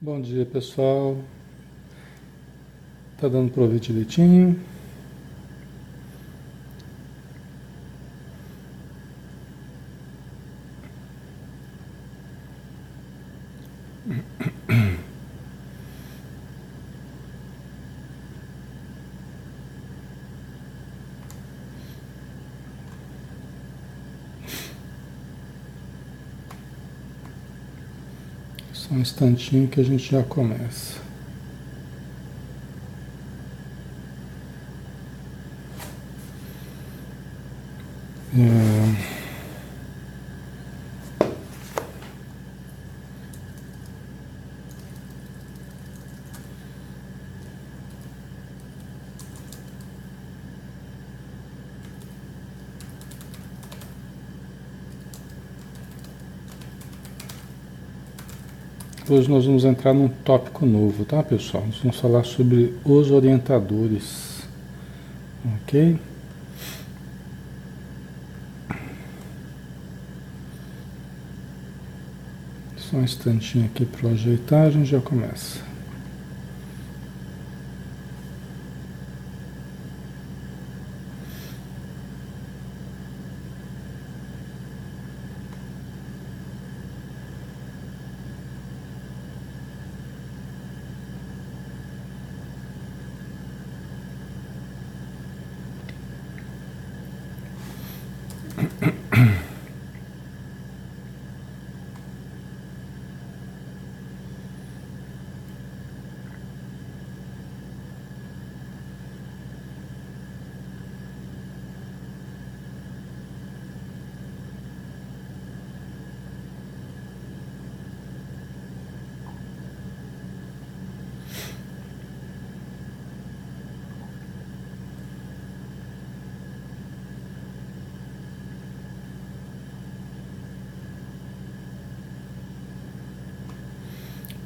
Bom dia, pessoal. Tá dando para ouvir direitinho? Só um instantinho que a gente já começa. É, Hoje nós vamos entrar num tópico novo, tá, pessoal? Nós vamos falar sobre os orientadores, ok? Só um instantinho aqui para ajeitar, a gente já começa.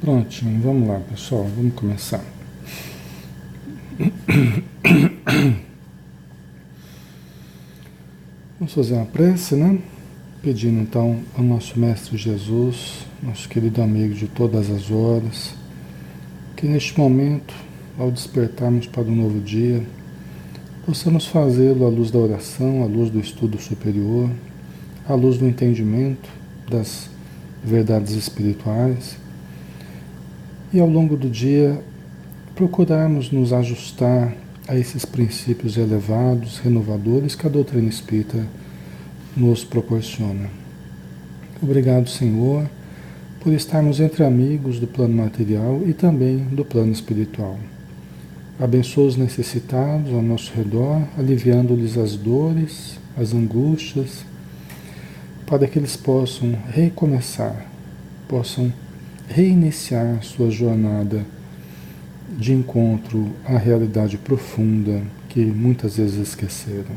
Prontinho, vamos lá, pessoal, vamos começar. Vamos fazer uma prece, né? Pedindo então ao nosso Mestre Jesus, nosso querido amigo de todas as horas, que neste momento, ao despertarmos para um novo dia, possamos fazê-lo à luz da oração, à luz do estudo superior, à luz do entendimento das verdades espirituais e ao longo do dia procurarmos nos ajustar a esses princípios elevados, renovadores que a doutrina espírita nos proporciona. Obrigado, Senhor, por estarmos entre amigos do plano material e também do plano espiritual. Abençoa os necessitados ao nosso redor, aliviando-lhes as dores, as angústias, para que eles possam recomeçar, possam reiniciar sua jornada de encontro à realidade profunda que muitas vezes esqueceram.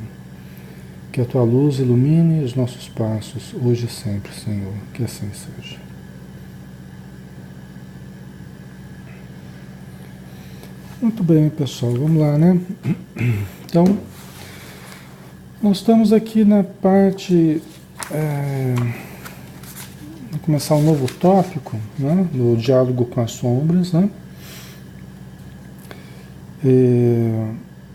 Que a tua luz ilumine os nossos passos hoje e sempre, Senhor, que assim seja. Muito bem, pessoal, vamos lá, né? Então, nós estamos aqui na parte... Vamos começar um novo tópico, né? No diálogo com as sombras, né?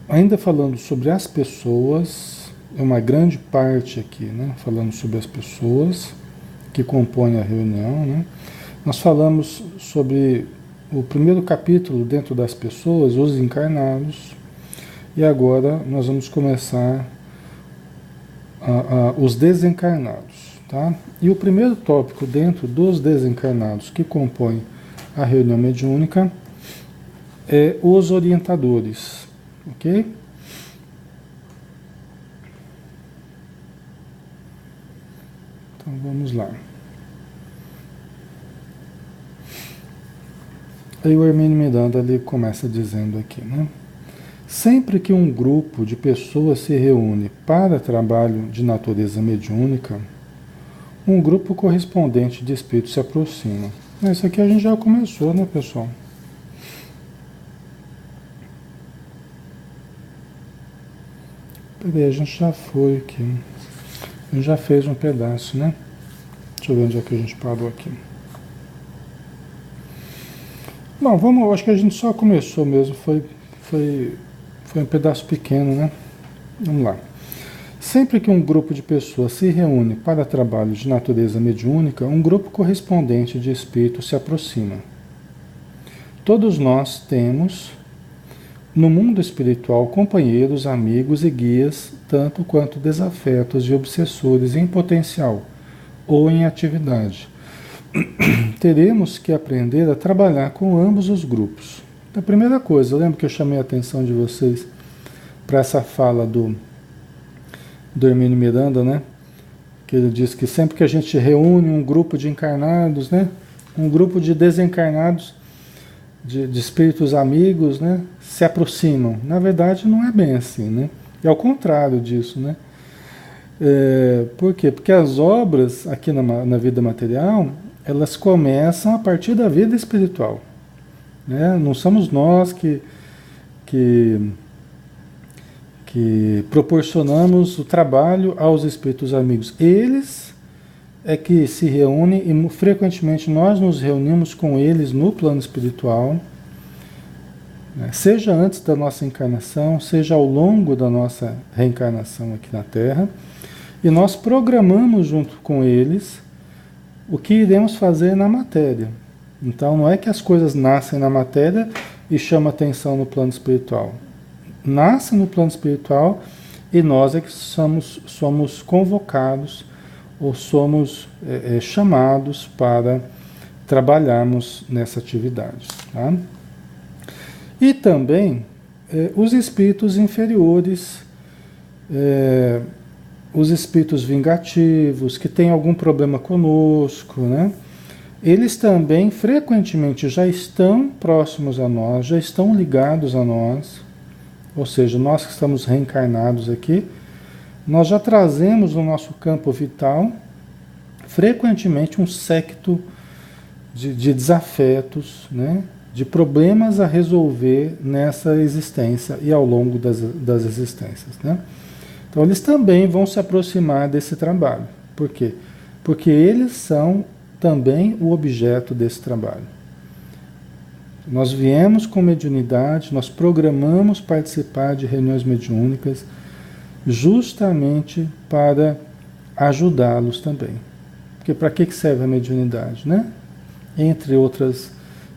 Ainda falando sobre as pessoas, é uma grande parte aqui, né? Falando sobre as pessoas que compõem a reunião, né? Nós falamos sobre o primeiro capítulo dentro das pessoas, os encarnados, e agora nós vamos começar os desencarnados, tá? E o primeiro tópico dentro dos desencarnados que compõem a reunião mediúnica é os orientadores, ok? Então vamos lá. Aí o Hermínio Miranda ali começa dizendo aqui, né? Sempre que um grupo de pessoas se reúne para trabalho de natureza mediúnica, um grupo correspondente de espíritos se aproxima. Isso aqui a gente já começou, né, pessoal? Peraí, a gente já foi aqui. A gente já fez um pedaço, né? Deixa eu ver onde é que a gente parou aqui. Bom, vamos, acho que a gente só começou mesmo, foi, foi um pedaço pequeno, né? Vamos lá. Sempre que um grupo de pessoas se reúne para trabalhos de natureza mediúnica, um grupo correspondente de espíritos se aproxima. Todos nós temos, no mundo espiritual, companheiros, amigos e guias, tanto quanto desafetos e obsessores em potencial ou em atividade. Teremos que aprender a trabalhar com ambos os grupos. A primeira coisa, eu lembro que eu chamei a atenção de vocês para essa fala do Hermínio Miranda, né? Que ele diz que sempre que a gente reúne um grupo de encarnados, né? Um grupo de desencarnados, de espíritos amigos, né? Se aproximam. Na verdade, não é bem assim, né? É ao contrário disso, né? Por quê? Porque as obras aqui na vida material, elas começam a partir da vida espiritual, né? Não somos nós que proporcionamos o trabalho aos espíritos amigos. Eles é que se reúnem e frequentemente nós nos reunimos com eles no plano espiritual, né? Seja antes da nossa encarnação, seja ao longo da nossa reencarnação aqui na Terra, e nós programamos junto com eles o que iremos fazer na matéria. Então não é que as coisas nascem na matéria e chamam atenção no plano espiritual. Nasce no plano espiritual e nós é que somos convocados ou somos chamados para trabalharmos nessa atividade. Tá? E também os espíritos inferiores, os espíritos vingativos, que têm algum problema conosco, né? Eles também frequentemente já estão próximos a nós, já estão ligados a nós. Ou seja, nós que estamos reencarnados aqui, nós já trazemos no nosso campo vital frequentemente um séquito de desafetos, né? De problemas a resolver nessa existência e ao longo das existências, né? Então eles também vão se aproximar desse trabalho. Por quê? Porque eles são também o objeto desse trabalho. Nós viemos com mediunidade, nós programamos participar de reuniões mediúnicas justamente para ajudá-los também. Porque para que serve a mediunidade, né? Entre outras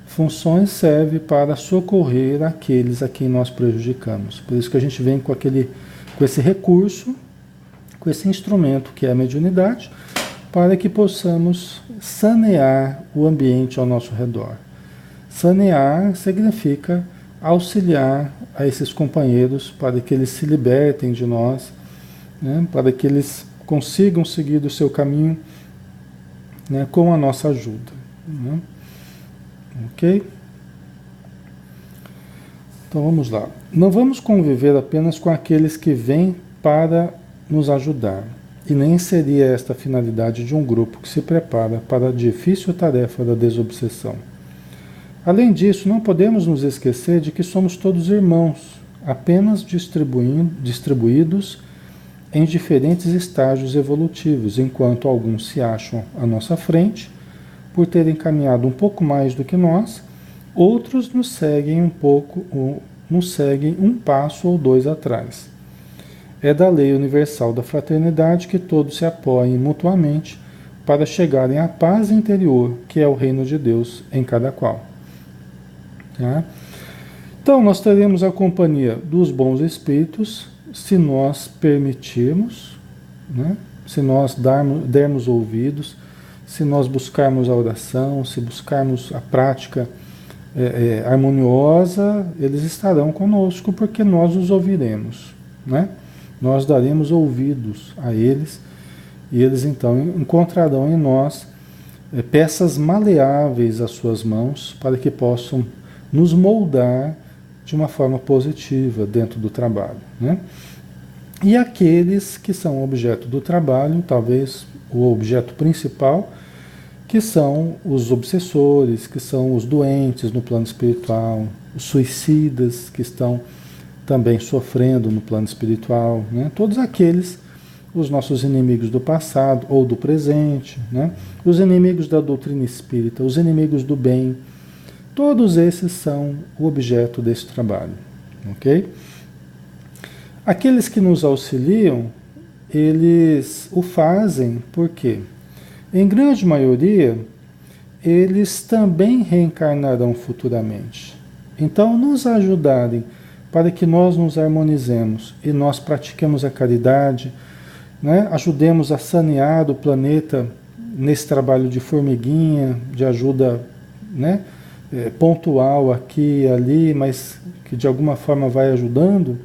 funções, serve para socorrer aqueles a quem nós prejudicamos. Por isso que a gente vem com esse recurso, com esse instrumento que é a mediunidade, para que possamos sanear o ambiente ao nosso redor. Sanear significa auxiliar a esses companheiros para que eles se libertem de nós, né, para que eles consigam seguir o seu caminho, né, com a nossa ajuda. Né? Ok? Então vamos lá. Não vamos conviver apenas com aqueles que vêm para nos ajudar. E nem seria esta a finalidade de um grupo que se prepara para a difícil tarefa da desobsessão. Além disso, não podemos nos esquecer de que somos todos irmãos, apenas distribuídos em diferentes estágios evolutivos, enquanto alguns se acham à nossa frente, por terem caminhado um pouco mais do que nós, outros nos seguem um passo ou dois atrás. É da lei universal da fraternidade que todos se apoiem mutuamente para chegarem à paz interior, que é o reino de Deus em cada qual. Tá? Então, nós teremos a companhia dos bons espíritos, se nós permitirmos, né? Se nós dermos ouvidos, se nós buscarmos a oração, se buscarmos a prática harmoniosa, eles estarão conosco, porque nós os ouviremos, né? Nós daremos ouvidos a eles, e eles então encontrarão em nós peças maleáveis às suas mãos, para que possam nos moldar de uma forma positiva dentro do trabalho, né? E aqueles que são objeto do trabalho, talvez o objeto principal, que são os obsessores, que são os doentes no plano espiritual, os suicidas que estão também sofrendo no plano espiritual, né? Todos aqueles, os nossos inimigos do passado ou do presente, né? Os inimigos da doutrina espírita, os inimigos do bem, Todos esses são o objeto desse trabalho, ok? Aqueles que nos auxiliam, eles o fazem porque, em grande maioria, eles também reencarnarão futuramente. Então, nos ajudarem para que nós nos harmonizemos e nós pratiquemos a caridade, né? Ajudemos a sanear o planeta nesse trabalho de formiguinha, de ajuda, né? Pontual aqui e ali, mas que de alguma forma vai ajudando,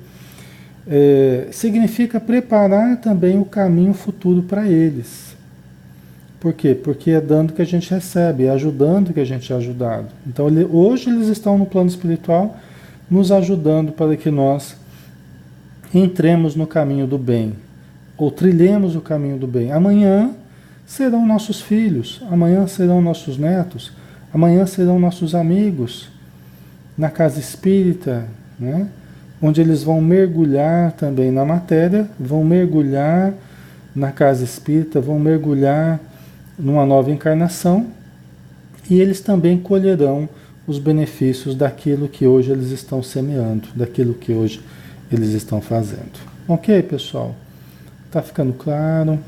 significa preparar também o caminho futuro para eles. Por quê? Porque é dando que a gente recebe, é ajudando que a gente é ajudado. Então, hoje eles estão no plano espiritual, nos ajudando para que nós entremos no caminho do bem, ou trilhemos o caminho do bem. Amanhã serão nossos filhos, amanhã serão nossos netos, amanhã serão nossos amigos na casa espírita, né? Onde eles vão mergulhar também na matéria, vão mergulhar na casa espírita, vão mergulhar numa nova encarnação, e eles também colherão os benefícios daquilo que hoje eles estão semeando, daquilo que hoje eles estão fazendo. Ok, pessoal? Tá ficando claro?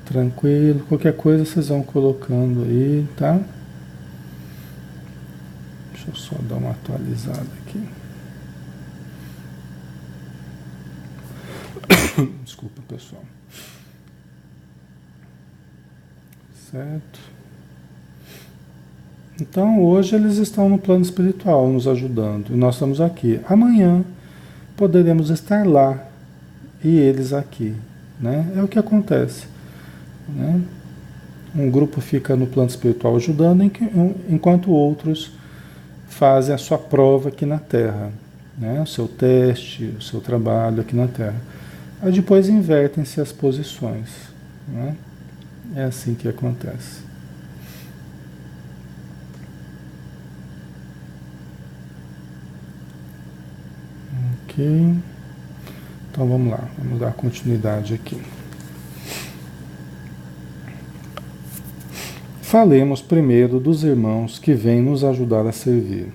Tranquilo? Qualquer coisa vocês vão colocando aí, tá? Deixa eu só dar uma atualizada aqui. Desculpa, pessoal. Certo? Então, hoje eles estão no plano espiritual nos ajudando, e nós estamos aqui. Amanhã poderemos estar lá e eles aqui, né? É o que acontece, né? Um grupo fica no plano espiritual ajudando, enquanto outros fazem a sua prova aqui na Terra, né? O seu teste, o seu trabalho aqui na Terra. Aí depois invertem-se as posições, né? É assim que acontece. Ok. Então vamos lá, vamos dar continuidade aqui. Falemos primeiro dos irmãos que vêm nos ajudar a servir.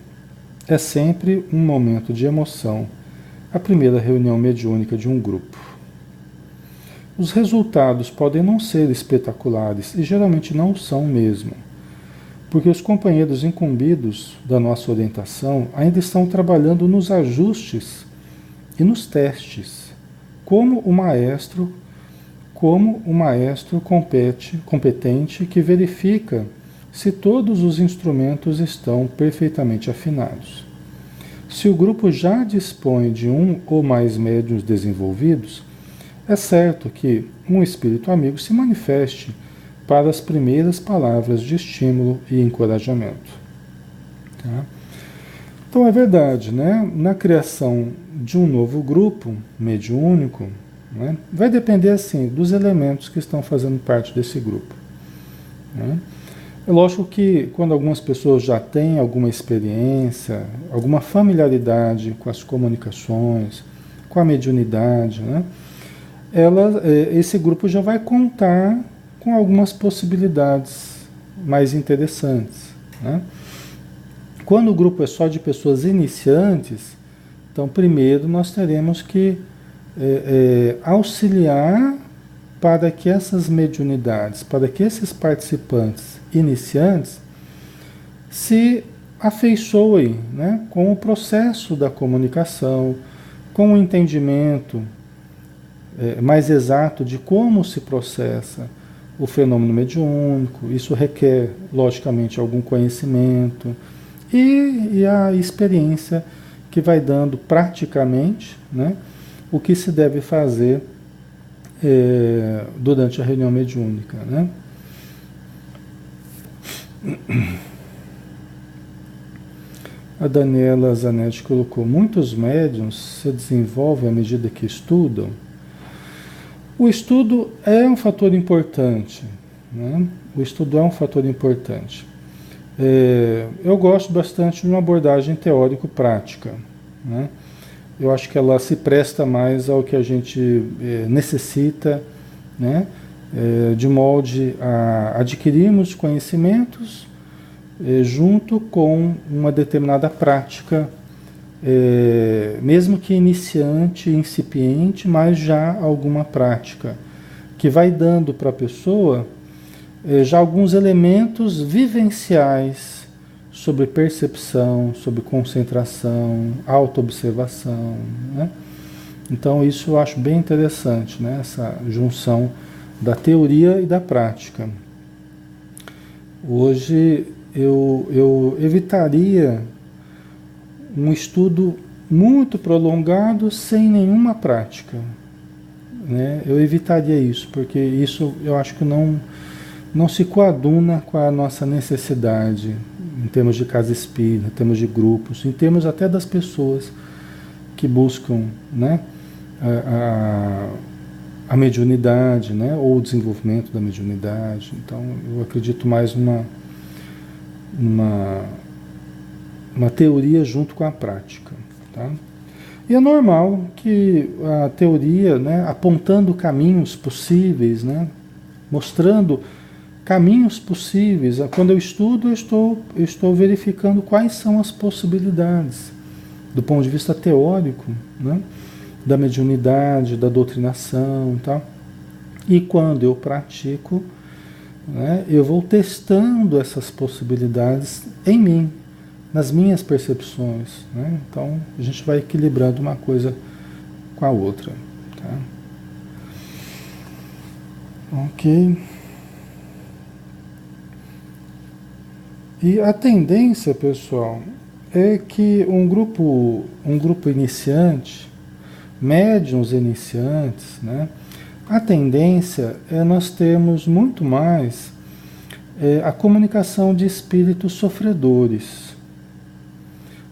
É sempre um momento de emoção a primeira reunião mediúnica de um grupo. Os resultados podem não ser espetaculares e geralmente não são mesmo, porque os companheiros incumbidos da nossa orientação ainda estão trabalhando nos ajustes e nos testes, como o maestro competente que verifica se todos os instrumentos estão perfeitamente afinados. Se o grupo já dispõe de um ou mais médiuns desenvolvidos, é certo que um espírito amigo se manifeste para as primeiras palavras de estímulo e encorajamento. Tá? Então é verdade, né? Na criação de um novo grupo mediúnico, né, vai depender assim dos elementos que estão fazendo parte desse grupo, né? É lógico que quando algumas pessoas já têm alguma experiência, alguma familiaridade com as comunicações, com a mediunidade, né, esse grupo já vai contar com algumas possibilidades mais interessantes, né? Quando o grupo é só de pessoas iniciantes, então primeiro nós teremos que auxiliar para que essas mediunidades, para que esses participantes iniciantes se afeiçoem, né, com o processo da comunicação, com o entendimento mais exato de como se processa o fenômeno mediúnico. Isso requer, logicamente, algum conhecimento e a experiência que vai dando praticamente, né, o que se deve fazer durante a reunião mediúnica, né? A Daniela Zanetti colocou: muitos médiuns se desenvolvem à medida que estudam. O estudo é um fator importante, né? O estudo é um fator importante. Eu gosto bastante de uma abordagem teórico-prática, né? Eu acho que ela se presta mais ao que a gente necessita, né? de molde a adquirirmos conhecimentos junto com uma determinada prática, mesmo que iniciante, incipiente, mas já alguma prática, que vai dando para a pessoa já alguns elementos vivenciais sobre percepção, sobre concentração, autoobservação, né? Então isso eu acho bem interessante, né? Essa junção da teoria e da prática. Hoje eu evitaria um estudo muito prolongado sem nenhuma prática, né? Eu evitaria isso, porque isso eu acho que não se coaduna com a nossa necessidade em termos de casa espírita, em termos de grupos, em termos até das pessoas que buscam, né, a mediunidade, né, ou o desenvolvimento da mediunidade. Então, eu acredito mais uma teoria junto com a prática, tá? E é normal que a teoria, né, apontando caminhos possíveis, né, mostrando caminhos possíveis. Quando eu estudo, eu estou verificando quais são as possibilidades, do ponto de vista teórico, né, da mediunidade, da doutrinação, tá? E quando eu pratico, né, eu vou testando essas possibilidades em mim, nas minhas percepções, né? Então a gente vai equilibrando uma coisa com a outra, tá? Ok. E a tendência, pessoal, é que um grupo iniciante, médiuns iniciantes, né? A tendência é nós termos muito mais a comunicação de espíritos sofredores.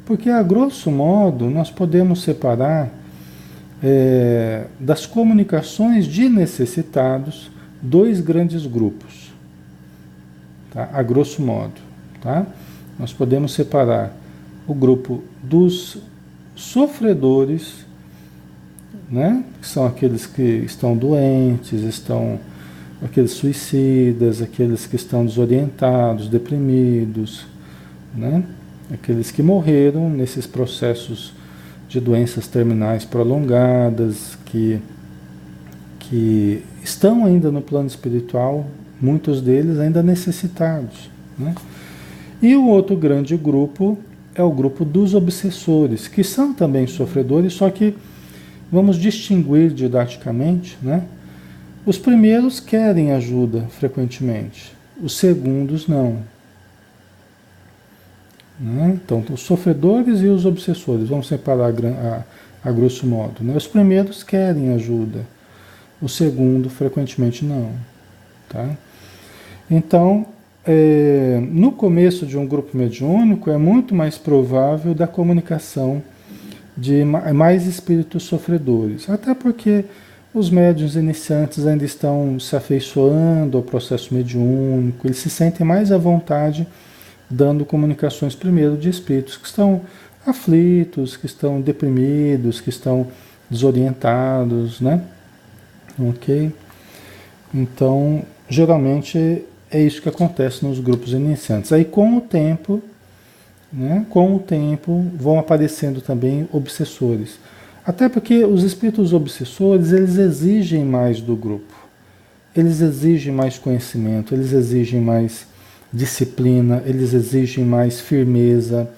Porque, a grosso modo, nós podemos separar das comunicações de necessitados dois grandes grupos, tá? A grosso modo. Tá? Nós podemos separar o grupo dos sofredores, né? Que são aqueles que estão doentes, aqueles suicidas, aqueles que estão desorientados, deprimidos, né? Aqueles que morreram nesses processos de doenças terminais prolongadas, que estão ainda no plano espiritual, muitos deles ainda necessitados, né? E o outro grande grupo é o grupo dos obsessores, que são também sofredores, só que vamos distinguir didaticamente, né? Os primeiros querem ajuda frequentemente, os segundos não, né? Então, os sofredores e os obsessores, vamos separar a grosso modo, né? Os primeiros querem ajuda, o segundo frequentemente não, tá? Então, no começo de um grupo mediúnico é muito mais provável da comunicação de mais espíritos sofredores, até porque os médiuns iniciantes ainda estão se afeiçoando ao processo mediúnico, eles se sentem mais à vontade dando comunicações primeiro de espíritos que estão aflitos, que estão deprimidos, que estão desorientados, né? Ok? Então, geralmente é isso que acontece nos grupos iniciantes. Aí com o tempo, né, com o tempo vão aparecendo também obsessores. Até porque os espíritos obsessores, eles exigem mais do grupo. Eles exigem mais conhecimento, eles exigem mais disciplina, eles exigem mais firmeza,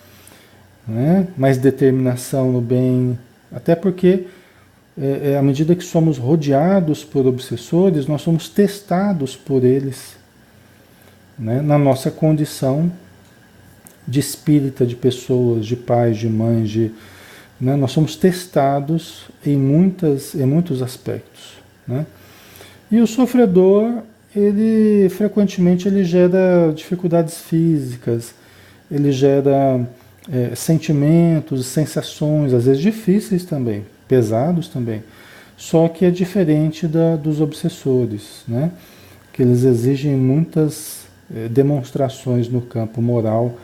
né, mais determinação no bem. Até porque, à medida que somos rodeados por obsessores, nós somos testados por eles, né, na nossa condição de espírita, de pessoas, de pais, de mães, né, nós somos testados em muitos aspectos, né? E o sofredor, ele frequentemente ele gera dificuldades físicas, ele gera sentimentos, sensações, às vezes difíceis também, pesados também. Só que é diferente dos obsessores, né? Que eles exigem muitas demonstrações no campo moral,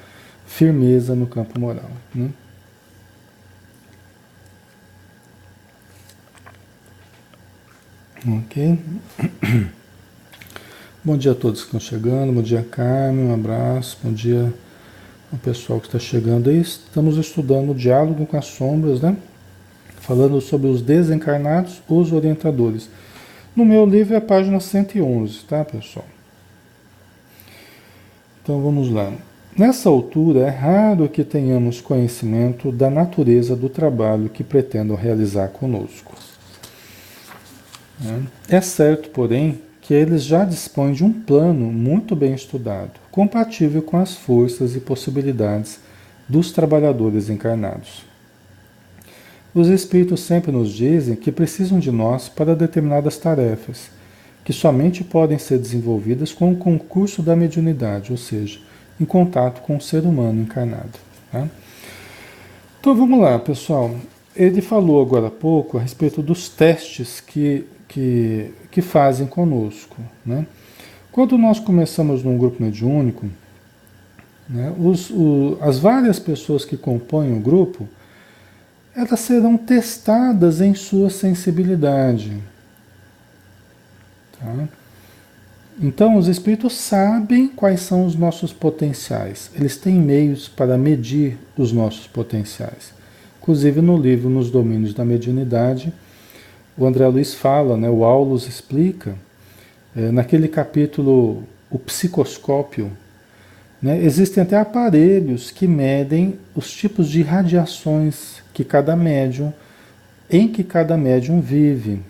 firmeza no campo moral, né? Ok? Bom dia a todos que estão chegando, bom dia Carmen, um abraço, bom dia ao pessoal que está chegando aí. Estamos estudando o diálogo com as sombras, né? Falando sobre os desencarnados, os orientadores. No meu livro é a página 111, tá, pessoal? Então vamos lá. Nessa altura é raro que tenhamos conhecimento da natureza do trabalho que pretendam realizar conosco. É certo, porém, que eles já dispõem de um plano muito bem estudado, compatível com as forças e possibilidades dos trabalhadores encarnados. Os espíritos sempre nos dizem que precisam de nós para determinadas tarefas, que somente podem ser desenvolvidas com o concurso da mediunidade, ou seja, em contato com o ser humano encarnado. Tá? Então vamos lá, pessoal. Ele falou agora há pouco a respeito dos testes que fazem conosco. Né? Quando nós começamos num grupo mediúnico, né, as várias pessoas que compõem o grupo, elas serão testadas em sua sensibilidade. Tá? Então, os espíritos sabem quais são os nossos potenciais. Eles têm meios para medir os nossos potenciais. Inclusive, no livro Nos Domínios da Mediunidade, o André Luiz fala, né, o Aulus explica, naquele capítulo, o psicoscópio, né, existem até aparelhos que medem os tipos de radiações em que cada médium vive.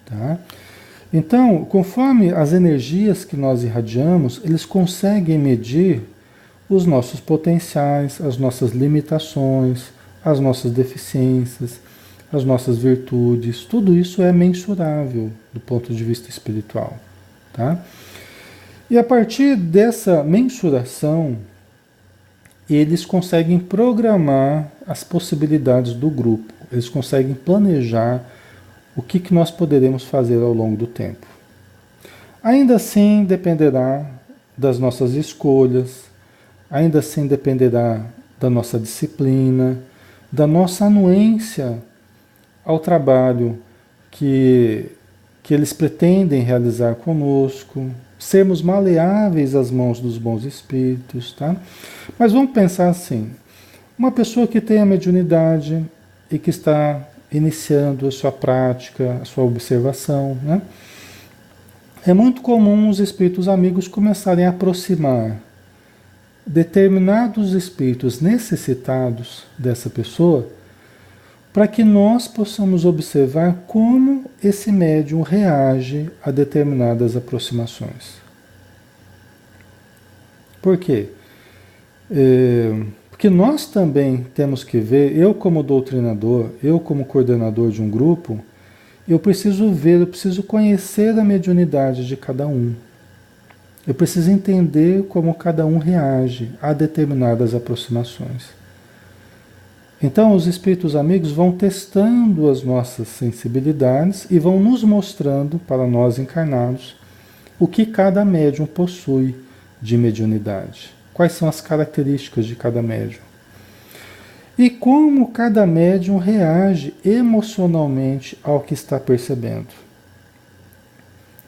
Tá? Então, conforme as energias que nós irradiamos, eles conseguem medir os nossos potenciais, as nossas limitações, as nossas deficiências, as nossas virtudes. Tudo isso é mensurável do ponto de vista espiritual. Tá? E a partir dessa mensuração, eles conseguem programar as possibilidades do grupo. Eles conseguem planejar o que nós poderemos fazer ao longo do tempo. Ainda assim, dependerá das nossas escolhas, ainda assim dependerá da nossa disciplina, da nossa anuência ao trabalho que eles pretendem realizar conosco, sermos maleáveis às mãos dos bons espíritos, tá? Mas vamos pensar assim, uma pessoa que tem a mediunidade e que está iniciando a sua prática, a sua observação, né? É muito comum os espíritos amigos começarem a aproximar determinados espíritos necessitados dessa pessoa para que nós possamos observar como esse médium reage a determinadas aproximações. Por quê? Porque nós também temos que ver, eu como doutrinador, eu como coordenador de um grupo, eu preciso ver, eu preciso conhecer a mediunidade de cada um. Eu preciso entender como cada um reage a determinadas aproximações. Então, os espíritos amigos vão testando as nossas sensibilidades e vão nos mostrando, para nós encarnados, o que cada médium possui de mediunidade. Quais são as características de cada médium. E como cada médium reage emocionalmente ao que está percebendo.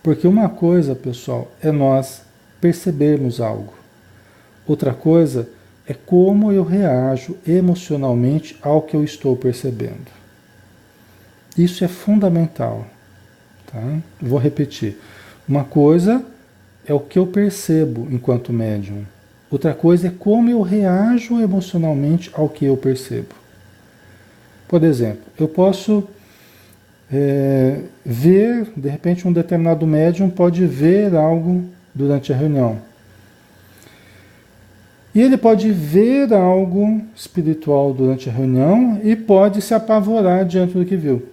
Porque uma coisa, pessoal, é nós percebermos algo. Outra coisa é como eu reajo emocionalmente ao que eu estou percebendo. Isso é fundamental. Tá? Vou repetir. Uma coisa é o que eu percebo enquanto médium. Outra coisa é como eu reajo emocionalmente ao que eu percebo. Por exemplo, eu posso ver, de repente um determinado médium pode ver algo durante a reunião. E ele pode ver algo espiritual durante a reunião e pode se apavorar diante do que viu.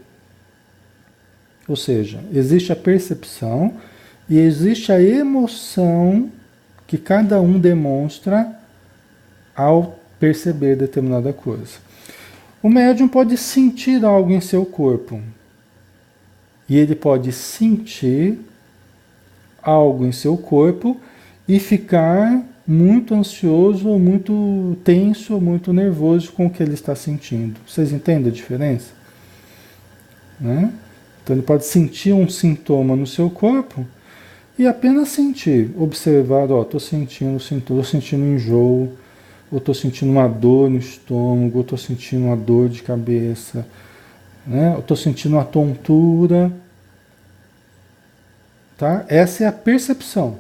Ou seja, existe a percepção e existe a emoção que cada um demonstra ao perceber determinada coisa. O médium pode sentir algo em seu corpo. E ele pode sentir algo em seu corpo e ficar muito ansioso, ou muito tenso, ou muito nervoso com o que ele está sentindo. Vocês entendem a diferença? Né? Então ele pode sentir um sintoma no seu corpo e apenas sentir, observar, ó, estou sentindo enjoo, ou estou sentindo uma dor no estômago, ou estou sentindo uma dor de cabeça, né? Eu estou sentindo uma tontura, tá? Essa é a percepção.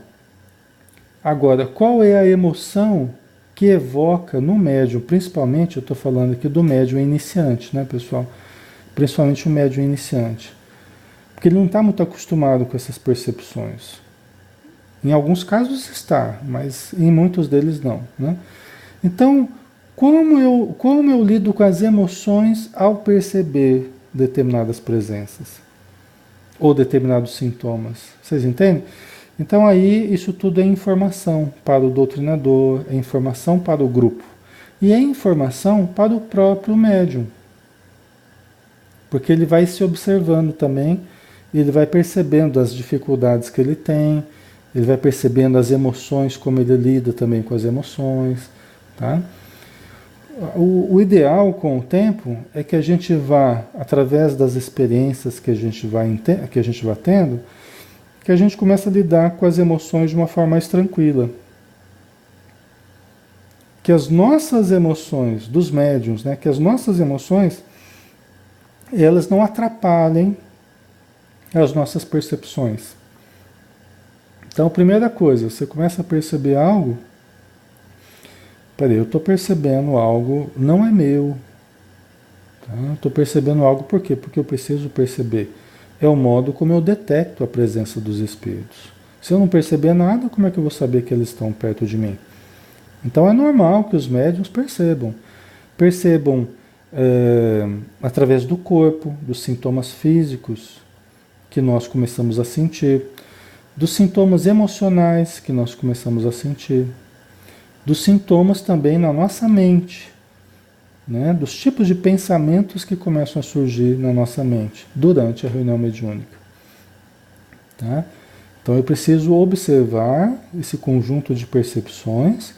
Agora, qual é a emoção que evoca no médium? Principalmente, eu estou falando aqui do médium iniciante, né, pessoal? Principalmente o médium iniciante. Porque ele não está muito acostumado com essas percepções. Em alguns casos está, mas em muitos deles não, né? Então, como eu lido com as emoções ao perceber determinadas presenças ou determinados sintomas? Vocês entendem? Então aí isso tudo é informação para o doutrinador, é informação para o grupo e é informação para o próprio médium, porque ele vai se observando também, ele vai percebendo as dificuldades que ele tem, ele vai percebendo as emoções, como ele lida também com as emoções, tá? O ideal com o tempo é que a gente vá, através das experiências que a gente vai tendo, que a gente começa a lidar com as emoções de uma forma mais tranquila. Que as nossas emoções, dos médiuns, né, que as nossas emoções, elas não atrapalhem as nossas percepções. Então, a primeira coisa, você começa a perceber algo, peraí, eu estou percebendo algo, não é meu. Tá? Estou percebendo algo por quê? Porque eu preciso perceber. É o modo como eu detecto a presença dos espíritos. Se eu não perceber nada, como é que eu vou saber que eles estão perto de mim? Então é normal que os médiuns percebam. Percebam através do corpo, dos sintomas físicos que nós começamos a sentir, dos sintomas emocionais que nós começamos a sentir, dos sintomas também na nossa mente, né? Dos tipos de pensamentos que começam a surgir na nossa mente durante a reunião mediúnica. Tá? Então eu preciso observar esse conjunto de percepções,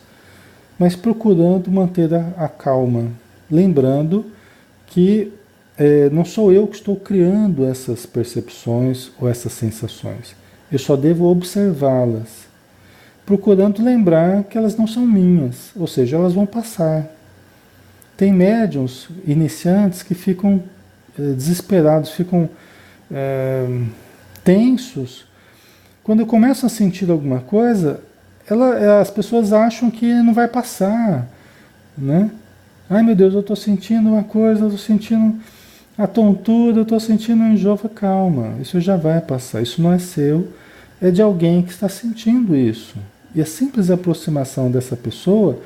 mas procurando manter a calma, lembrando que não sou eu que estou criando essas percepções ou essas sensações. Eu só devo observá-las, procurando lembrar que elas não são minhas, ou seja, elas vão passar. Tem médiuns iniciantes que ficam desesperados, ficam tensos. Quando começam a sentir alguma coisa, as pessoas acham que não vai passar, né? Ai meu Deus, eu estou sentindo uma coisa, eu estou sentindo a tontura, eu estou sentindo um enjoo. Calma, isso já vai passar, isso não é seu, é de alguém que está sentindo isso. E a simples aproximação dessa pessoa,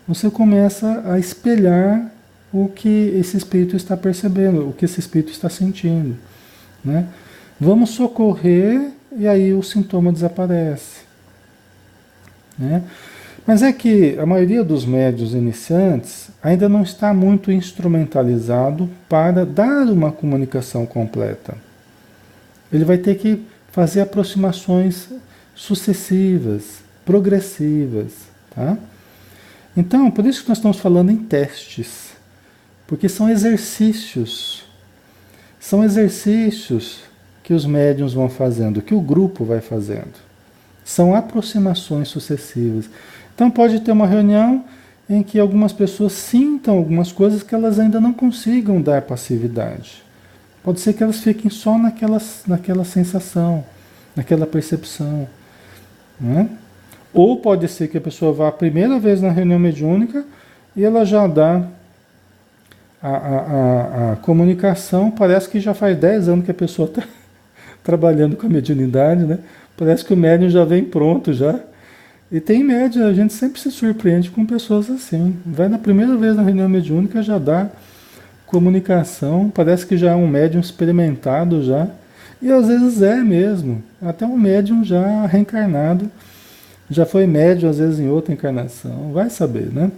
você começa a espelhar o que esse espírito está percebendo, o que esse espírito está sentindo, né? Vamos socorrer e aí o sintoma desaparece, né? Mas é que a maioria dos médiuns iniciantes ainda não está muito instrumentalizado para dar uma comunicação completa. Ele vai ter que fazer aproximações sucessivas, progressivas, tá? Então, por isso que nós estamos falando em testes, porque são exercícios que os médiuns vão fazendo, que o grupo vai fazendo. São aproximações sucessivas. Então pode ter uma reunião em que algumas pessoas sintam algumas coisas que elas ainda não consigam dar passividade. Pode ser que elas fiquem só naquela sensação, naquela percepção, né? Ou pode ser que a pessoa vá a primeira vez na reunião mediúnica e ela já dá a comunicação, parece que já faz 10 anos que a pessoa está trabalhando com a mediunidade, né? Parece que o médium já vem pronto já. E tem média, a gente sempre se surpreende com pessoas assim. Vai na primeira vez na reunião mediúnica, já dá comunicação, parece que já é um médium experimentado já. E às vezes é mesmo, até um médium já reencarnado, já foi médium às vezes em outra encarnação, vai saber, né?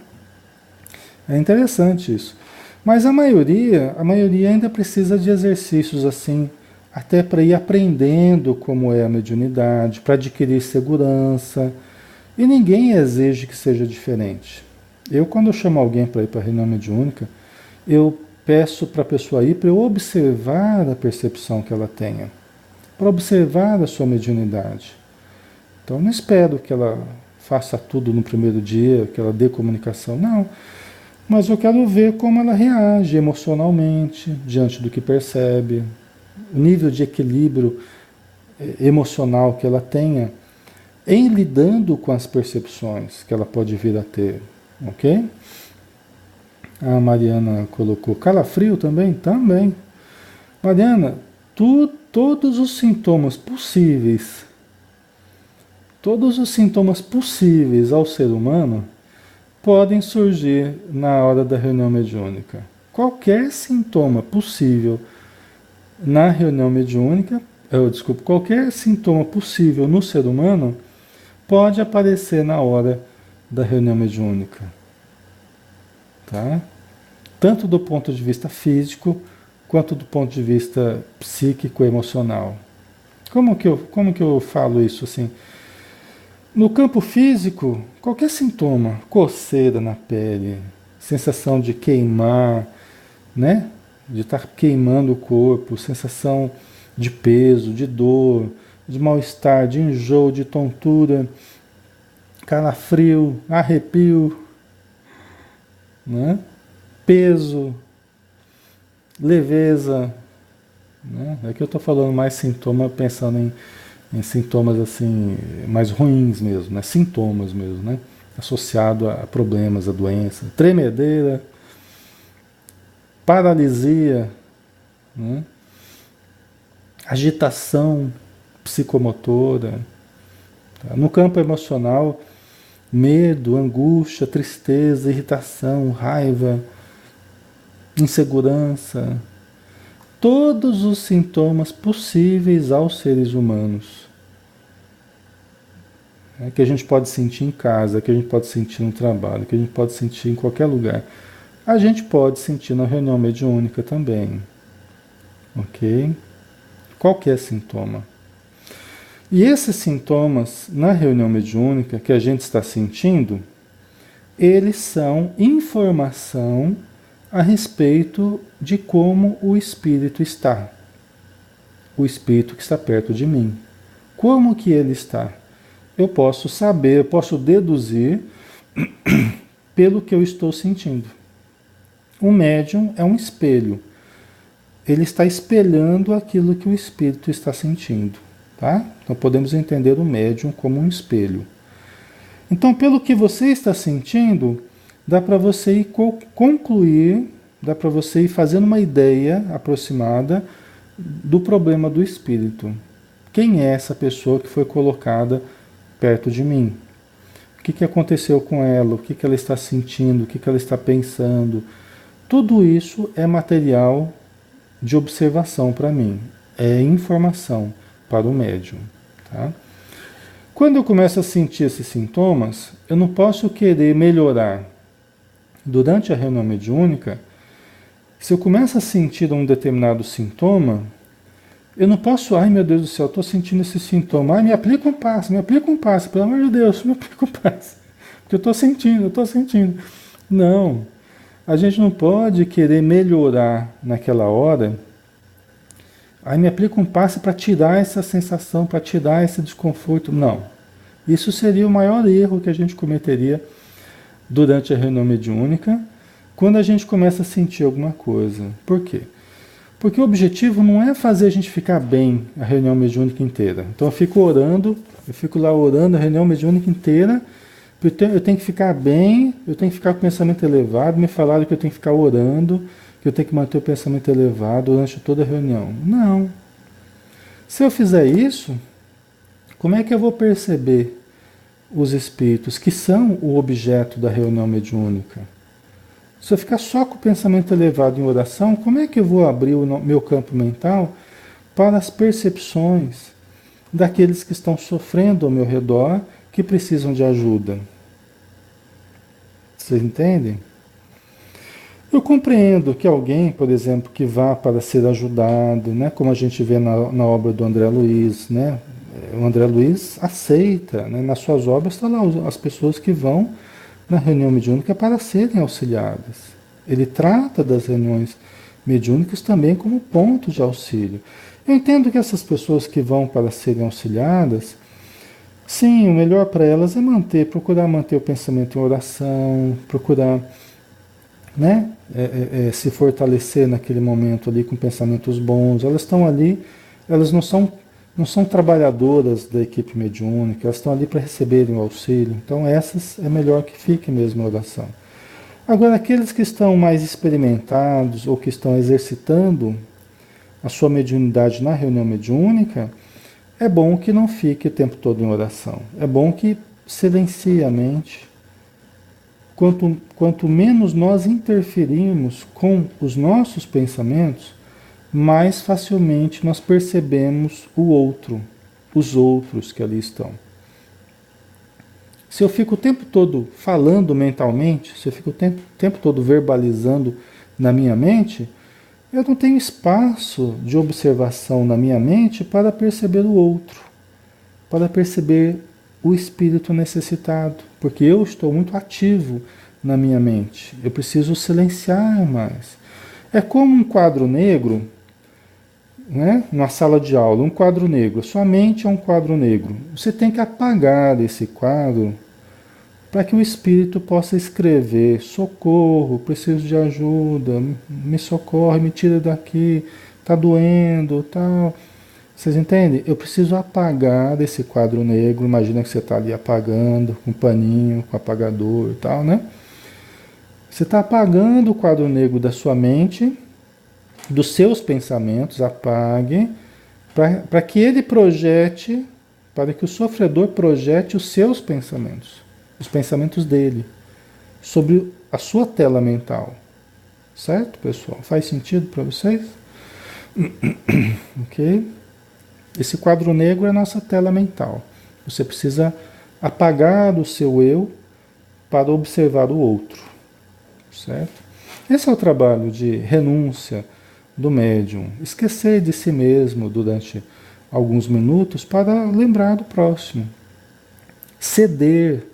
É interessante isso. Mas a maioria ainda precisa de exercícios assim, até para ir aprendendo como é a mediunidade, para adquirir segurança. E ninguém exige que seja diferente. Quando eu chamo alguém para ir para a reunião mediúnica, eu peço para a pessoa ir para eu observar a percepção que ela tenha, para observar a sua mediunidade. Então, não espero que ela faça tudo no primeiro dia, que ela dê comunicação, não. Mas eu quero ver como ela reage emocionalmente diante do que percebe, o nível de equilíbrio emocional que ela tenha em lidando com as percepções que ela pode vir a ter, ok? A Mariana colocou calafrio também? Também. Mariana, todos os sintomas possíveis, todos os sintomas possíveis ao ser humano podem surgir na hora da reunião mediúnica. Qualquer sintoma possível na reunião mediúnica, desculpe, qualquer sintoma possível no ser humano pode aparecer na hora da reunião mediúnica. Tá? Tanto do ponto de vista físico, quanto do ponto de vista psíquico e emocional. Como que eu falo isso assim? No campo físico, qualquer sintoma, coceira na pele, sensação de queimar, né? De estar queimando o corpo, sensação de peso, de dor, de mal-estar, de enjoo, de tontura, calafrio, arrepio, né? Peso, leveza, né? Aqui eu estou falando mais sintoma, pensando em sintomas assim mais ruins mesmo, né? Sintomas mesmo, né? Associado a problemas, a doença, tremedeira, paralisia, né? Agitação psicomotora. Tá? No campo emocional, medo, angústia, tristeza, irritação, raiva, insegurança, todos os sintomas possíveis aos seres humanos, né, que a gente pode sentir em casa, que a gente pode sentir no trabalho, que a gente pode sentir em qualquer lugar, a gente pode sentir na reunião mediúnica também, ok? Qualquer sintoma. E esses sintomas na reunião mediúnica que a gente está sentindo, eles são informação a respeito de como o espírito está. O espírito que está perto de mim. Como que ele está? Eu posso saber, eu posso deduzir pelo que eu estou sentindo. O médium é um espelho. Ele está espelhando aquilo que o espírito está sentindo. Tá? Então podemos entender o médium como um espelho. Então, pelo que você está sentindo, dá para você ir concluir, dá para você ir fazendo uma ideia aproximada do problema do espírito. Quem é essa pessoa que foi colocada perto de mim? O que aconteceu com ela? O que ela está sentindo? O que ela está pensando? Tudo isso é material de observação para mim. É informação para o médium. Tá? Quando eu começo a sentir esses sintomas, eu não posso querer melhorar. Durante a reunião mediúnica, se eu começo a sentir um determinado sintoma, eu não posso, ai meu Deus do céu, estou sentindo esse sintoma, ai me aplica um passe, pelo amor de Deus, me aplica um passe. Porque eu estou sentindo. Não, a gente não pode querer melhorar naquela hora. Aí me aplica um passe para tirar essa sensação, para tirar esse desconforto. Não. Isso seria o maior erro que a gente cometeria durante a reunião mediúnica, quando a gente começa a sentir alguma coisa. Por quê? Porque o objetivo não é fazer a gente ficar bem a reunião mediúnica inteira. Então eu fico lá orando a reunião mediúnica inteira, eu tenho que ficar bem, eu tenho que ficar com o pensamento elevado, me falaram que eu tenho que ficar orando, que eu tenho que manter o pensamento elevado durante toda a reunião. Não. Se eu fizer isso, como é que eu vou perceber os espíritos que são o objeto da reunião mediúnica? Se eu ficar só com o pensamento elevado em oração, como é que eu vou abrir o meu campo mental para as percepções daqueles que estão sofrendo ao meu redor, que precisam de ajuda? Vocês entendem? Eu compreendo que alguém, por exemplo, que vá para ser ajudado, né, como a gente vê na obra do André Luiz, né, o André Luiz aceita, né, nas suas obras estão lá as pessoas que vão na reunião mediúnica para serem auxiliadas. Ele trata das reuniões mediúnicas também como ponto de auxílio. Eu entendo que essas pessoas que vão para serem auxiliadas, Sim, o melhor para elas é procurar manter o pensamento em oração, procurar, né, se fortalecer naquele momento ali com pensamentos bons. Elas estão ali, elas não são trabalhadoras da equipe mediúnica, elas estão ali para receberem o auxílio. Então essas é melhor que fiquem mesmo em oração. Agora, aqueles que estão mais experimentados ou que estão exercitando a sua mediunidade na reunião mediúnica, é bom que não fique o tempo todo em oração. É bom que silencie a mente. Quanto menos nós interferimos com os nossos pensamentos, mais facilmente nós percebemos o outro, os outros que ali estão. Se eu fico o tempo todo falando mentalmente, se eu fico o tempo todo verbalizando na minha mente, eu não tenho espaço de observação na minha mente para perceber o outro, para perceber o espírito necessitado, porque eu estou muito ativo na minha mente. Eu preciso silenciar mais. É como um quadro negro, né? Na sala de aula, um quadro negro. Sua mente é um quadro negro. Você tem que apagar esse quadro para que o espírito possa escrever: socorro, preciso de ajuda, me socorre, me tira daqui, tá doendo, tal. Vocês entendem? Eu preciso apagar desse quadro negro. Imagina que você está ali apagando com um paninho, com apagador e tal, né? Você está apagando o quadro negro da sua mente, dos seus pensamentos, apague, para que ele projete, para que o sofredor projete os seus pensamentos, os pensamentos dele, sobre a sua tela mental. Certo, pessoal? Faz sentido para vocês? Ok? Esse quadro negro é a nossa tela mental. Você precisa apagar o seu eu para observar o outro. Certo? Esse é o trabalho de renúncia do médium. Esquecer de si mesmo durante alguns minutos para lembrar do próximo. Ceder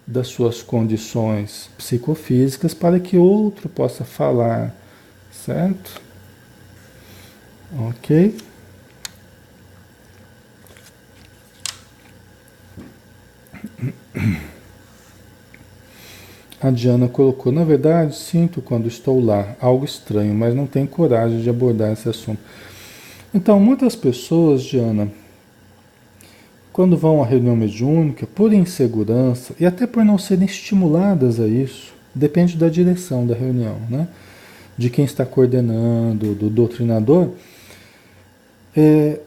das suas condições psicofísicas para que outro possa falar. Certo? Ok? A Diana colocou: na verdade, sinto quando estou lá algo estranho, mas não tenho coragem de abordar esse assunto. Então, muitas pessoas, Diana, quando vão à reunião mediúnica, por insegurança e até por não serem estimuladas a isso, depende da direção da reunião, né? De quem está coordenando, do doutrinador,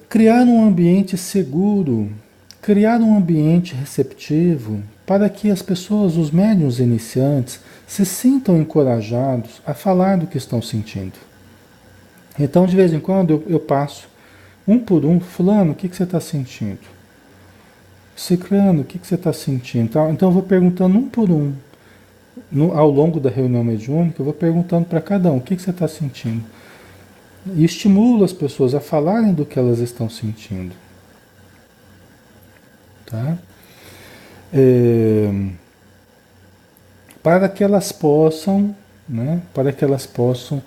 criar um ambiente seguro, criar um ambiente receptivo para que as pessoas, os médiuns iniciantes, se sintam encorajados a falar do que estão sentindo. Então, de vez em quando, eu passo um por um: fulano, o que você está sentindo? Ciclano, o que você está sentindo? Então, eu vou perguntando um por um. Ao longo da reunião mediúnica, eu vou perguntando para cada um: o que você está sentindo? E estimulo as pessoas a falarem do que elas estão sentindo. Tá? Para que elas possam, né, para que elas possam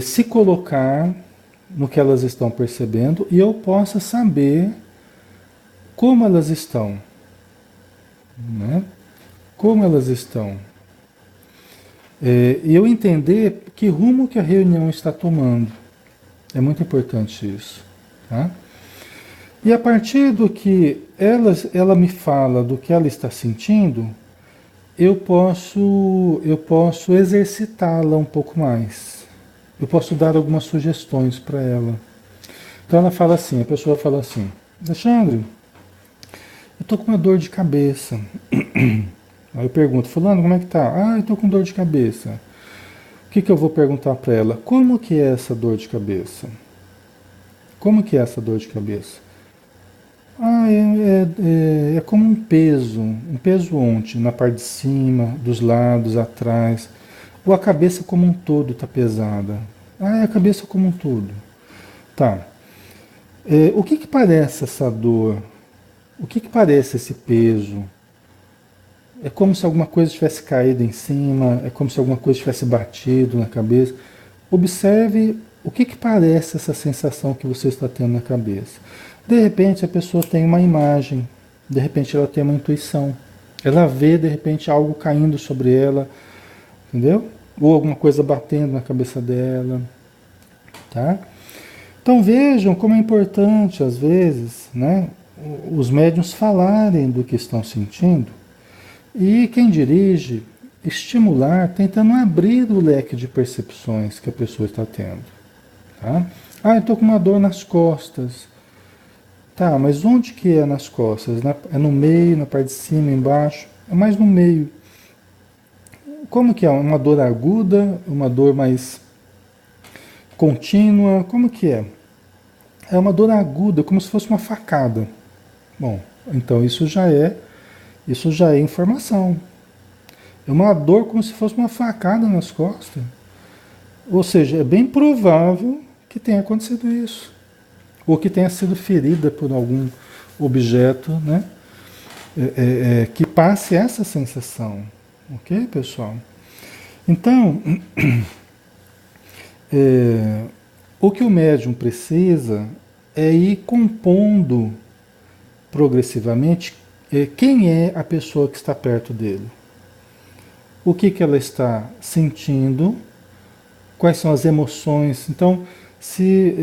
se colocar no que elas estão percebendo e eu possa saber como elas estão, né? Como elas estão. E eu entender que rumo que a reunião está tomando. É muito importante isso. Tá? E a partir do que ela me fala do que ela está sentindo, eu posso exercitá-la um pouco mais. Eu posso dar algumas sugestões para ela. Então ela fala assim, a pessoa fala assim: Alexandre, eu tô com uma dor de cabeça. Aí eu pergunto: fulano, como é que tá? Ah, eu tô com dor de cabeça. O que eu vou perguntar para ela? Como que é essa dor de cabeça? Como que é essa dor de cabeça? Ah, é como um peso ontem, na parte de cima, dos lados, atrás. Ou a cabeça como um todo está pesada? Ah, é a cabeça como um todo. Tá. O que parece essa dor? O que parece esse peso? É como se alguma coisa tivesse caído em cima, é como se alguma coisa tivesse batido na cabeça. Observe o que parece essa sensação que você está tendo na cabeça. De repente a pessoa tem uma imagem, De repente ela tem uma intuição. Ela vê, de repente, algo caindo sobre ela, entendeu? Ou alguma coisa batendo na cabeça dela, tá? Então vejam como é importante, às vezes, né, os médiuns falarem do que estão sentindo e quem dirige estimular, tentando abrir o leque de percepções que a pessoa está tendo. Tá? Ah, eu estou com uma dor nas costas. Tá, mas onde que é nas costas? É no meio, na parte de cima, embaixo? É mais no meio. Como que é? Uma dor aguda? Uma dor mais contínua? Como que é? É uma dor aguda, como se fosse uma facada. Bom, então isso já é informação. É uma dor como se fosse uma facada nas costas. Ou seja, é bem provável que tenha acontecido isso. Ou que tenha sido ferida por algum objeto, né? Que passe essa sensação. Ok, pessoal? Então, o que o médium precisa é ir compondo progressivamente quem é a pessoa que está perto dele. O que, que ela está sentindo, quais são as emoções. Então, se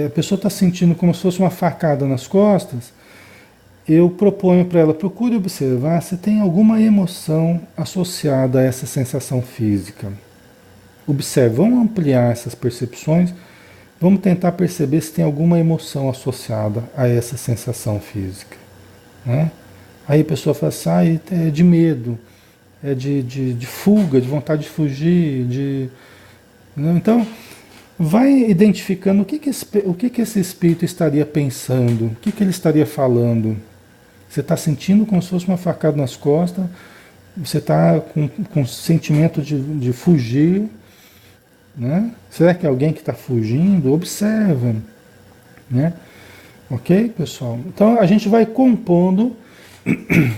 a pessoa está sentindo como se fosse uma facada nas costas, eu proponho para ela, procure observar se tem alguma emoção associada a essa sensação física. Observe, vamos ampliar essas percepções, vamos tentar perceber se tem alguma emoção associada a essa sensação física. Né? Aí a pessoa fala assim, é de medo, é de fuga, de vontade de fugir, Então, vai identificando o que esse espírito estaria pensando, o que ele estaria falando. Você está sentindo como se fosse uma facada nas costas, você está com sentimento de fugir, né? Será que é alguém que está fugindo? Observa, né? Ok, pessoal? Então a gente vai compondo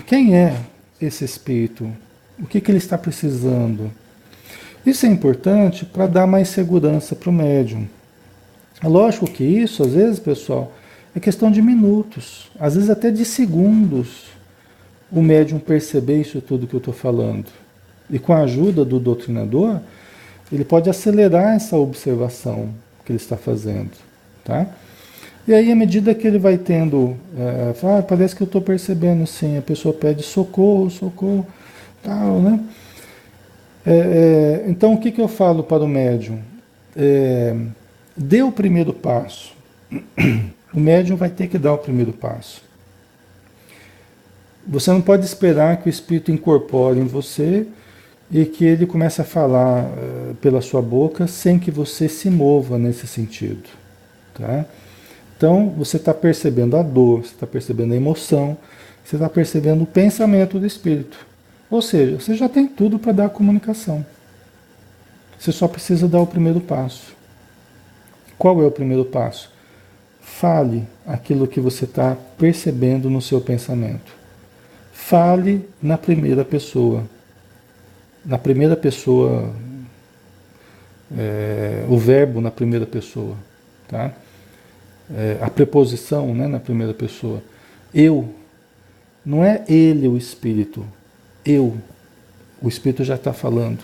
quem é esse espírito, o que ele está precisando. Isso é importante para dar mais segurança para o médium. É lógico que isso, às vezes, pessoal, é questão de minutos, às vezes até de segundos, o médium perceber isso tudo que eu estou falando. E com a ajuda do doutrinador, ele pode acelerar essa observação que ele está fazendo. Tá? E aí, à medida que ele vai tendo, parece que eu estou percebendo, sim, a pessoa pede socorro, socorro, tal, né? Então, o que eu falo para o médium? Dê o primeiro passo. O médium vai ter que dar o primeiro passo. Você não pode esperar que o espírito incorpore em você e que ele comece a falar pela sua boca sem que você se mova nesse sentido. Tá? Então, você está percebendo a dor, você está percebendo a emoção, você está percebendo o pensamento do espírito. Ou seja, você já tem tudo para dar a comunicação. Você só precisa dar o primeiro passo. Qual é o primeiro passo? Fale aquilo que você está percebendo no seu pensamento. Fale na primeira pessoa. Na primeira pessoa, o verbo na primeira pessoa. Tá? A preposição, né, na primeira pessoa. Eu. Não é ele o espírito. Eu. O espírito já está falando.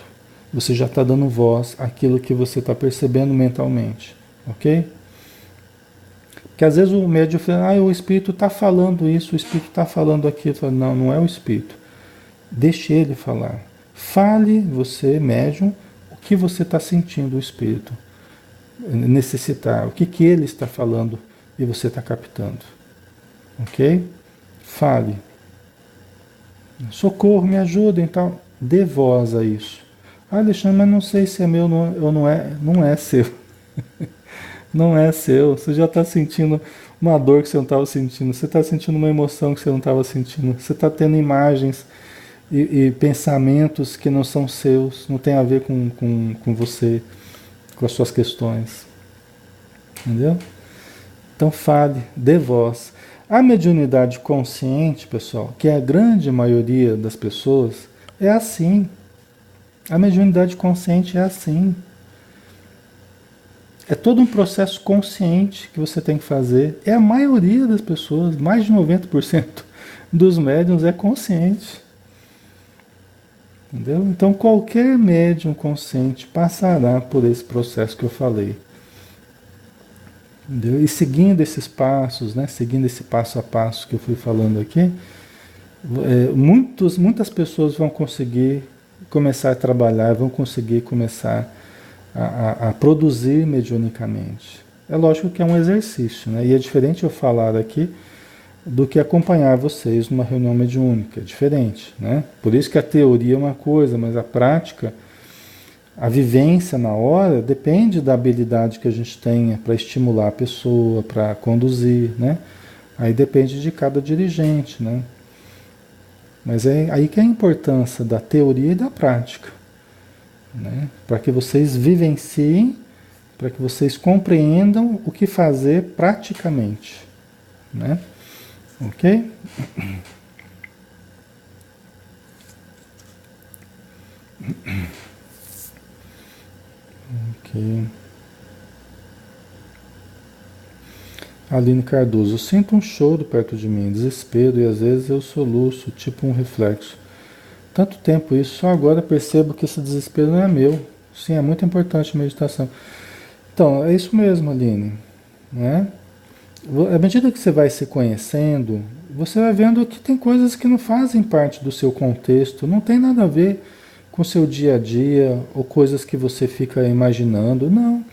Você já está dando voz àquilo que você está percebendo mentalmente. Ok? Porque às vezes o médium fala, o espírito está falando isso, o espírito está falando aquilo. Falo, não, não é o espírito. Deixe ele falar. Fale, você, médium, o que você está sentindo o espírito necessitar, o que ele está falando e você está captando. Ok? Fale. Socorro, me ajuda, então. Dê voz a isso. Alexandre, mas não sei se é meu ou não é. Não é seu. Não é seu. Você já está sentindo uma dor que você não estava sentindo. Você está sentindo uma emoção que você não estava sentindo. Você está tendo imagens e pensamentos que não são seus. Não tem a ver com você, com as suas questões. Entendeu? Então fale, dê voz. A mediunidade consciente, pessoal, que é a grande maioria das pessoas, é assim. A mediunidade consciente é assim. É todo um processo consciente que você tem que fazer. É a maioria das pessoas, mais de 90% dos médiums é consciente. Entendeu? Então qualquer médium consciente passará por esse processo que eu falei. Entendeu? E seguindo esses passos, né? Seguindo esse passo a passo que eu fui falando aqui, muitas pessoas vão conseguir começar a trabalhar, vão conseguir começar a produzir mediunicamente. É lógico que é um exercício, né? E é diferente eu falar aqui do que acompanhar vocês numa reunião mediúnica, é diferente, né? Por isso que a teoria é uma coisa, mas a prática, a vivência na hora, depende da habilidade que a gente tenha para estimular a pessoa, para conduzir, né? Aí depende de cada dirigente, né? Mas é aí que é a importância da teoria e da prática, né? Para que vocês vivenciem, para que vocês compreendam o que fazer praticamente, né? Ok? Ok. Aline Cardoso, eu sinto um choro perto de mim, desespero, e às vezes eu soluço, tipo um reflexo. Tanto tempo isso, só agora percebo que esse desespero não é meu. Sim, é muito importante a meditação. Então, é isso mesmo, Aline, né? À medida que você vai se conhecendo, você vai vendo que tem coisas que não fazem parte do seu contexto, não tem nada a ver com o seu dia a dia, ou coisas que você fica imaginando, não.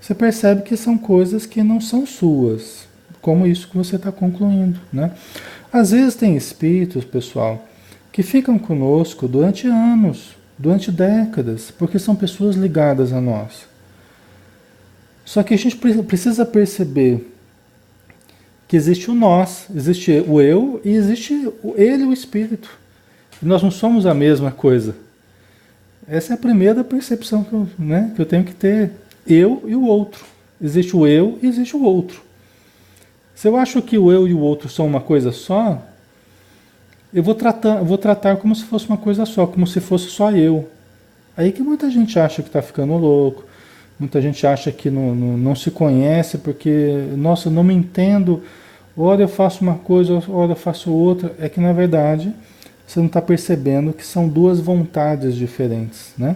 Você percebe que são coisas que não são suas, como isso que você está concluindo, né? Às vezes tem espíritos, pessoal, que ficam conosco durante anos, durante décadas, porque são pessoas ligadas a nós. Só que a gente precisa perceber que existe o nós, existe o eu e existe ele, o espírito. E nós não somos a mesma coisa. Essa é a primeira percepção que que eu tenho que ter. Eu e o outro. Existe o eu e existe o outro. Se eu acho que o eu e o outro são uma coisa só, eu vou tratar como se fosse uma coisa só, como se fosse só eu. Aí que muita gente acha que está ficando louco, muita gente acha que não se conhece porque, nossa, eu não me entendo, ora eu faço uma coisa, ora eu faço outra. É que na verdade você não está percebendo que são duas vontades diferentes, né?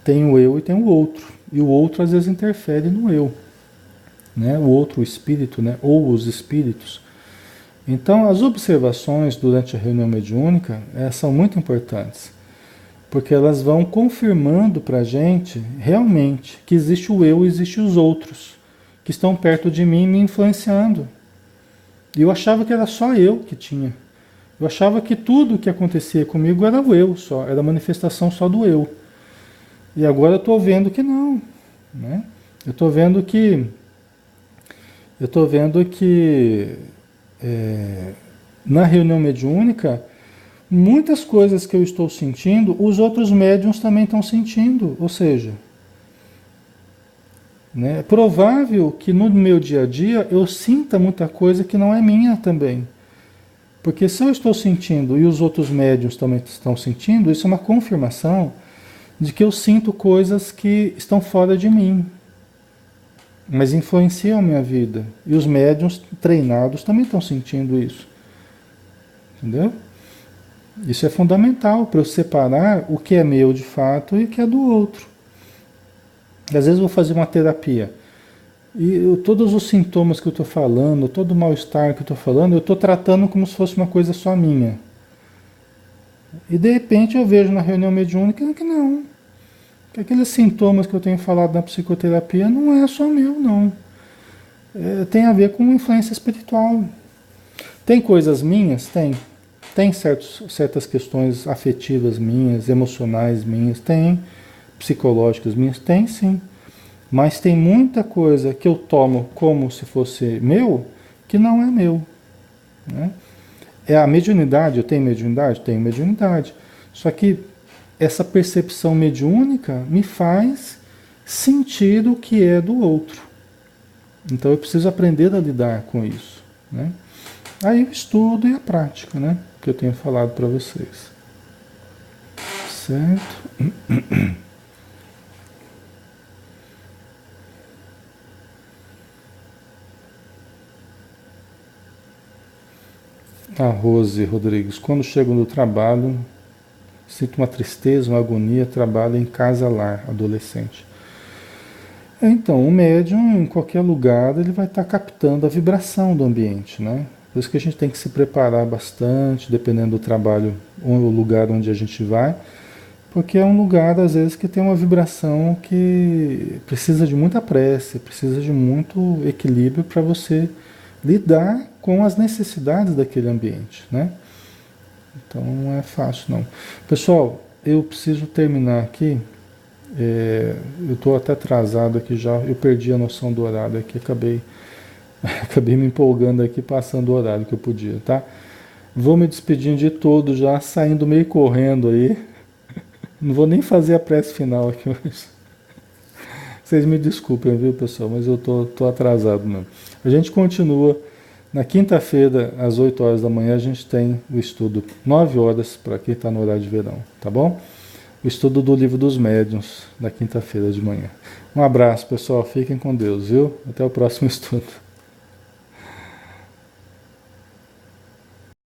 Tem o eu e tem o outro. E o outro às vezes interfere no eu, né? O outro, o espírito, né? Ou os espíritos. Então, as observações durante a reunião mediúnica são muito importantes, porque elas vão confirmando para a gente realmente que existe o eu e existe os outros, que estão perto de mim me influenciando. E eu achava que era só eu que tinha. Eu achava que tudo que acontecia comigo era o eu só, era a manifestação só do eu. E agora eu estou vendo que não, né? Eu estou vendo que eu estou vendo que na reunião mediúnica muitas coisas que eu estou sentindo, os outros médiums também estão sentindo. Ou seja, né, é provável que no meu dia a dia eu sinta muita coisa que não é minha também. Porque se eu estou sentindo e os outros médiums também estão sentindo, isso é uma confirmação de que eu sinto coisas que estão fora de mim, mas influenciam a minha vida. E os médiums treinados também estão sentindo isso. Entendeu? Isso é fundamental para eu separar o que é meu de fato e o que é do outro. Às vezes eu vou fazer uma terapia e todos os sintomas que eu estou falando, todo o mal-estar que eu estou falando, eu estou tratando como se fosse uma coisa só minha. E de repente eu vejo na reunião mediúnica que não. Que aqueles sintomas que eu tenho falado na psicoterapia não é só meu, não. Tem a ver com influência espiritual. Tem coisas minhas? Tem. Tem certas questões afetivas minhas, emocionais minhas? Tem. Psicológicas minhas? Tem, sim. Mas tem muita coisa que eu tomo como se fosse meu, que não é meu. Né? É a mediunidade, eu tenho mediunidade? Tenho mediunidade. Só que essa percepção mediúnica me faz sentir o que é do outro. Então eu preciso aprender a lidar com isso. Né? Aí o estudo e a prática, né? Que eu tenho falado para vocês. Certo? A Rose Rodrigues, quando chego no trabalho, sinto uma tristeza, uma agonia, trabalho em casa-lar, adolescente. Então, o médium, em qualquer lugar, ele vai estar captando a vibração do ambiente, né? Por isso que a gente tem que se preparar bastante, dependendo do trabalho ou o lugar onde a gente vai, porque é um lugar, às vezes, que tem uma vibração que precisa de muita prece, precisa de muito equilíbrio para você lidar com as necessidades daquele ambiente, né? Então não é fácil não. Pessoal, eu preciso terminar aqui. Eu estou até atrasado aqui já. Eu perdi a noção do horário aqui. Acabei me empolgando aqui, passando o horário que eu podia, tá? Vou me despedindo de todos já, saindo meio correndo aí. Não vou nem fazer a prece final aqui hoje. Vocês me desculpem, viu, pessoal? Mas eu tô atrasado mesmo. A gente continua. Na quinta-feira, às 8 horas da manhã, a gente tem o estudo 9 horas, para quem está no horário de verão, tá bom? O estudo do Livro dos Médiuns, na quinta-feira de manhã. Um abraço, pessoal. Fiquem com Deus, viu? Até o próximo estudo.